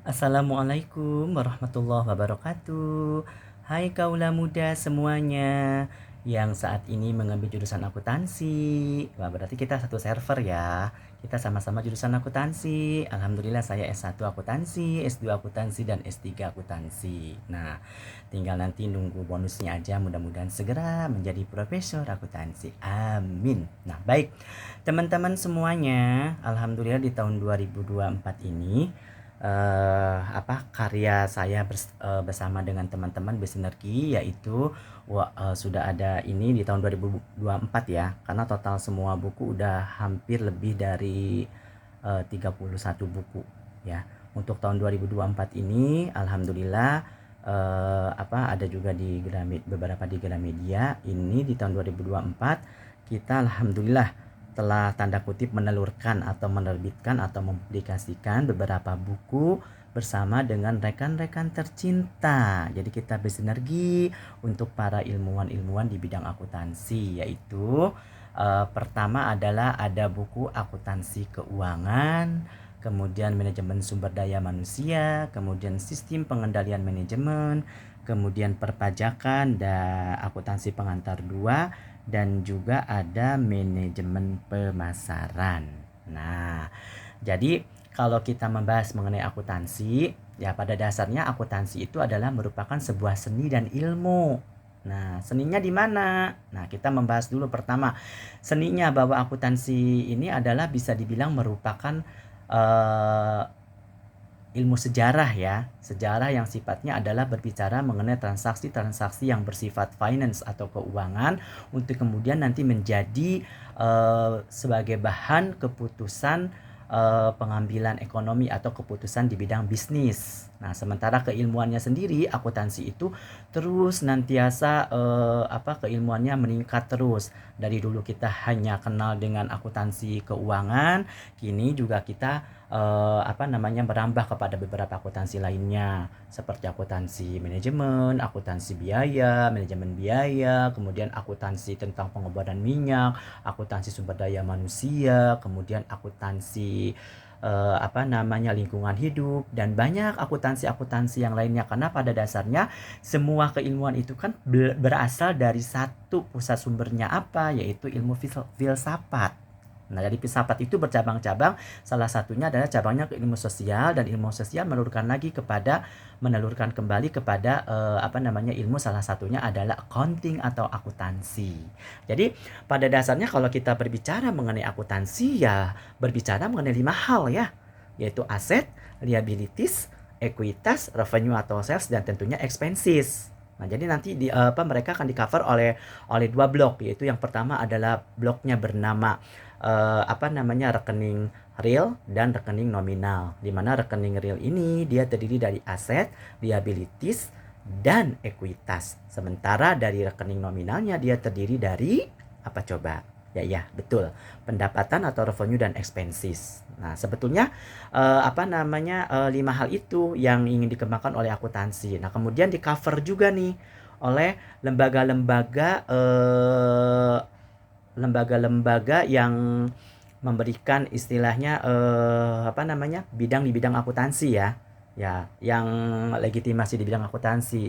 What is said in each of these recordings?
Assalamualaikum warahmatullahi wabarakatuh. Hai kaula muda semuanya yang saat ini mengambil jurusan akuntansi. Wah, berarti kita satu server ya. Kita sama-sama jurusan akuntansi. Alhamdulillah saya S1 akuntansi, S2 akuntansi, dan S3 akuntansi. Nah, tinggal nanti nunggu bonusnya aja. Mudah-mudahan segera menjadi profesor akuntansi. Amin. Nah, baik. Teman-teman semuanya, alhamdulillah di tahun 2024 ini karya saya bersama dengan teman-teman bersinergi, yaitu sudah ada ini di tahun 2024 ya, karena total semua buku udah hampir lebih dari 31 buku ya. Untuk tahun 2024 ini alhamdulillah ada juga di beberapa di Gramedia. Ini di tahun 2024 kita alhamdulillah telah tanda kutip menelurkan atau menerbitkan atau mempublikasikan beberapa buku bersama dengan rekan-rekan tercinta. Jadi kita bersinergi untuk para ilmuwan-ilmuwan di bidang akuntansi, yaitu pertama adalah ada buku akuntansi keuangan, kemudian manajemen sumber daya manusia, kemudian sistem pengendalian manajemen, kemudian perpajakan dan akuntansi pengantar 2, dan juga ada manajemen pemasaran. Nah, jadi kalau kita membahas mengenai akuntansi, ya pada dasarnya akuntansi itu adalah merupakan sebuah seni dan ilmu. Nah, seninya di mana? Nah, kita membahas dulu pertama seninya, bahwa akuntansi ini adalah bisa dibilang merupakan eh, ilmu sejarah ya. Sejarah yang sifatnya adalah berbicara mengenai transaksi-transaksi yang bersifat finance atau keuangan, untuk kemudian nanti menjadi sebagai bahan keputusan pengambilan ekonomi atau keputusan di bidang bisnis. Nah, sementara keilmuannya sendiri, akuntansi itu terus nantiasa keilmuannya meningkat terus. Dari dulu kita hanya kenal dengan akuntansi keuangan, kini juga kita merambah kepada beberapa akuntansi lainnya, seperti akuntansi manajemen, akuntansi biaya, manajemen biaya, kemudian akuntansi tentang pengeboran minyak, akuntansi sumber daya manusia, kemudian akuntansi lingkungan hidup, dan banyak akuntansi-akuntansi yang lainnya. Karena pada dasarnya semua keilmuan itu kan berasal dari satu pusat sumbernya, yaitu ilmu filsafat. Nah, dari filsafat itu bercabang-cabang, salah satunya adalah cabangnya ke ilmu sosial, dan ilmu sosial menelurkan kembali kepada ilmu, salah satunya adalah accounting atau akuntansi. Jadi, pada dasarnya kalau kita berbicara mengenai akuntansi, ya berbicara mengenai 5 hal ya, yaitu aset, liabilities, ekuitas, revenue atau sales, dan tentunya expenses. Nah, jadi nanti mereka akan di-cover oleh 2 blok, yaitu yang pertama adalah bloknya bernama rekening real dan rekening nominal. Di mana rekening real ini dia terdiri dari aset, liabilities, dan ekuitas. Sementara dari rekening nominalnya dia terdiri dari apa coba? Ya, betul. Pendapatan atau revenue dan expenses. Nah, sebetulnya 5 hal itu yang ingin dikembangkan oleh akuntansi. Nah, kemudian di cover juga nih oleh lembaga-lembaga yang memberikan istilahnya bidang di bidang akuntansi ya. Ya, yang legitimasi di bidang akuntansi,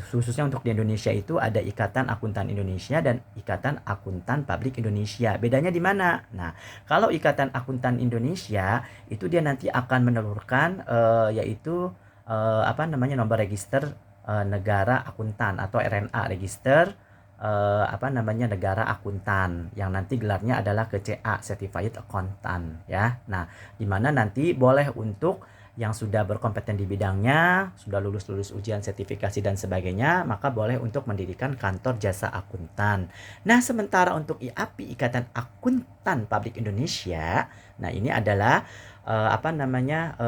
khususnya untuk di Indonesia itu ada Ikatan Akuntan Indonesia dan Ikatan Akuntan Publik Indonesia. Bedanya di mana? Nah, kalau Ikatan Akuntan Indonesia itu dia nanti akan menelurkan yaitu nomor register negara akuntan atau RNA, register negara akuntan, yang nanti gelarnya adalah KCA, Certified Accountant ya. Nah, di mana nanti boleh untuk yang sudah berkompeten di bidangnya, sudah lulus ujian sertifikasi dan sebagainya, maka boleh untuk mendirikan kantor jasa akuntan. Nah, sementara untuk IAPI, Ikatan Akuntan Publik Indonesia, nah ini adalah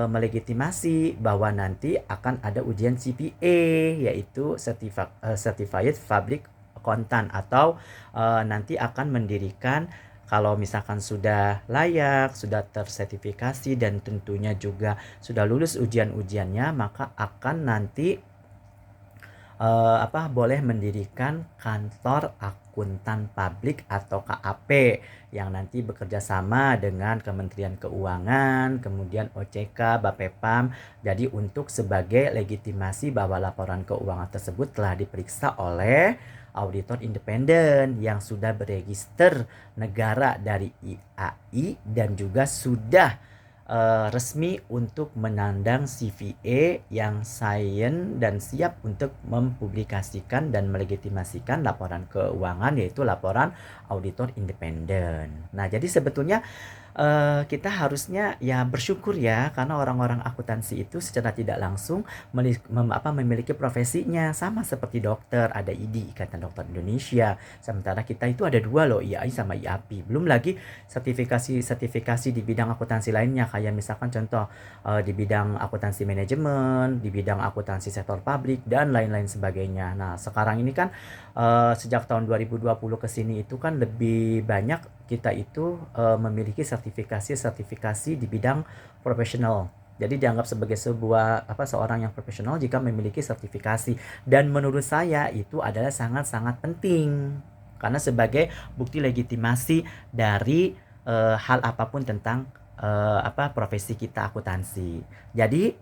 melegitimasi bahwa nanti akan ada ujian CPA, yaitu Certified Public Accountant, atau nanti akan mendirikan, kalau misalkan sudah layak, sudah tersertifikasi, dan tentunya juga sudah lulus ujian-ujiannya, maka akan nanti boleh mendirikan kantor akuntan publik atau KAP yang nanti bekerja sama dengan Kementerian Keuangan, kemudian OJK, Bapepam. Jadi untuk sebagai legitimasi bahwa laporan keuangan tersebut telah diperiksa oleh auditor independen yang sudah berregister negara dari IAI dan juga sudah resmi untuk menandang CVA yang sains dan siap untuk mempublikasikan dan melegitimasikan laporan keuangan, yaitu laporan auditor independen. Nah, jadi sebetulnya kita harusnya ya bersyukur ya, karena orang-orang akuntansi itu secara tidak langsung memiliki profesinya sama seperti dokter, ada IDI, Ikatan Dokter Indonesia. Sementara kita itu ada dua loh, IAI sama IAPI. Belum lagi sertifikasi di bidang akuntansi lainnya, kayak misalkan contoh di bidang akuntansi manajemen, di bidang akuntansi sektor publik dan lain-lain sebagainya. Nah, sekarang ini kan sejak tahun 2020 ke sini itu kan lebih banyak kita itu memiliki sertifikasi di bidang profesional. Jadi dianggap sebagai seorang yang profesional jika memiliki sertifikasi, dan menurut saya itu adalah sangat-sangat penting karena sebagai bukti legitimasi dari hal apapun tentang profesi kita akuntansi. Jadi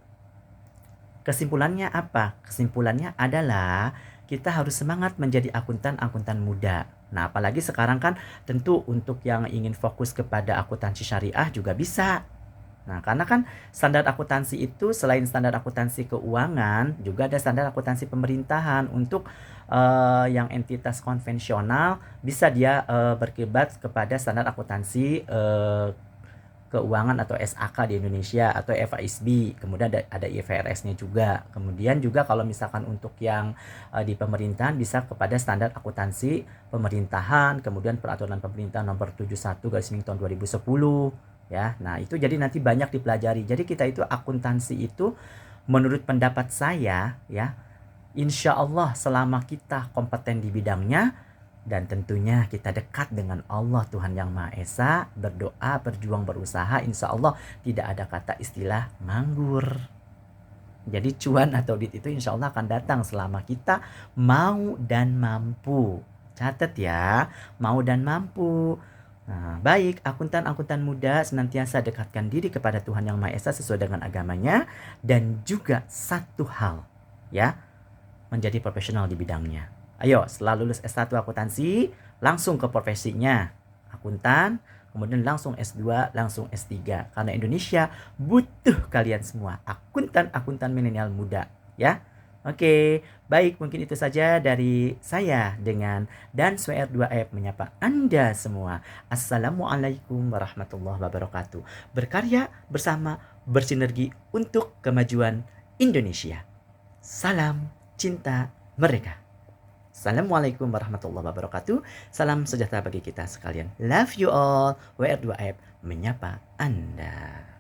kesimpulannya apa? Kesimpulannya adalah kita harus semangat menjadi akuntan muda. Nah, apalagi sekarang kan tentu untuk yang ingin fokus kepada akuntansi syariah juga bisa. Nah, karena kan standar akuntansi itu selain standar akuntansi keuangan, juga ada standar akuntansi pemerintahan. Untuk yang entitas konvensional bisa dia berkiblat kepada standar akuntansi keuangan atau SAK di Indonesia atau FASB, kemudian ada IFRS-nya juga. Kemudian juga kalau misalkan untuk yang di pemerintahan bisa kepada standar akuntansi pemerintahan, kemudian peraturan pemerintah nomor 71 garis miring tahun 2010 ya. Nah, itu jadi nanti banyak dipelajari. Jadi kita itu akuntansi itu menurut pendapat saya ya, insya Allah selama kita kompeten di bidangnya dan tentunya kita dekat dengan Allah Tuhan Yang Maha Esa, berdoa, berjuang, berusaha, insya Allah tidak ada kata istilah nganggur. Jadi cuan atau duit itu insya Allah akan datang selama kita mau dan mampu. Catat ya, mau dan mampu. Nah, baik, akuntan muda senantiasa dekatkan diri kepada Tuhan Yang Maha Esa sesuai dengan agamanya, dan juga satu hal ya, menjadi profesional di bidangnya. Ayo, setelah lulus S1 akuntansi, langsung ke profesinya akuntan, kemudian langsung S2, langsung S3. Karena Indonesia butuh kalian semua, akuntan milenial muda ya. Oke, baik, mungkin itu saja dari saya dengan Dans WR2F menyapa Anda semua. Assalamualaikum warahmatullahi wabarakatuh. Berkarya bersama, bersinergi untuk kemajuan Indonesia. Salam cinta mereka. Assalamualaikum warahmatullahi wabarakatuh. Salam sejahtera bagi kita sekalian. Love you all. WR2F menyapa Anda.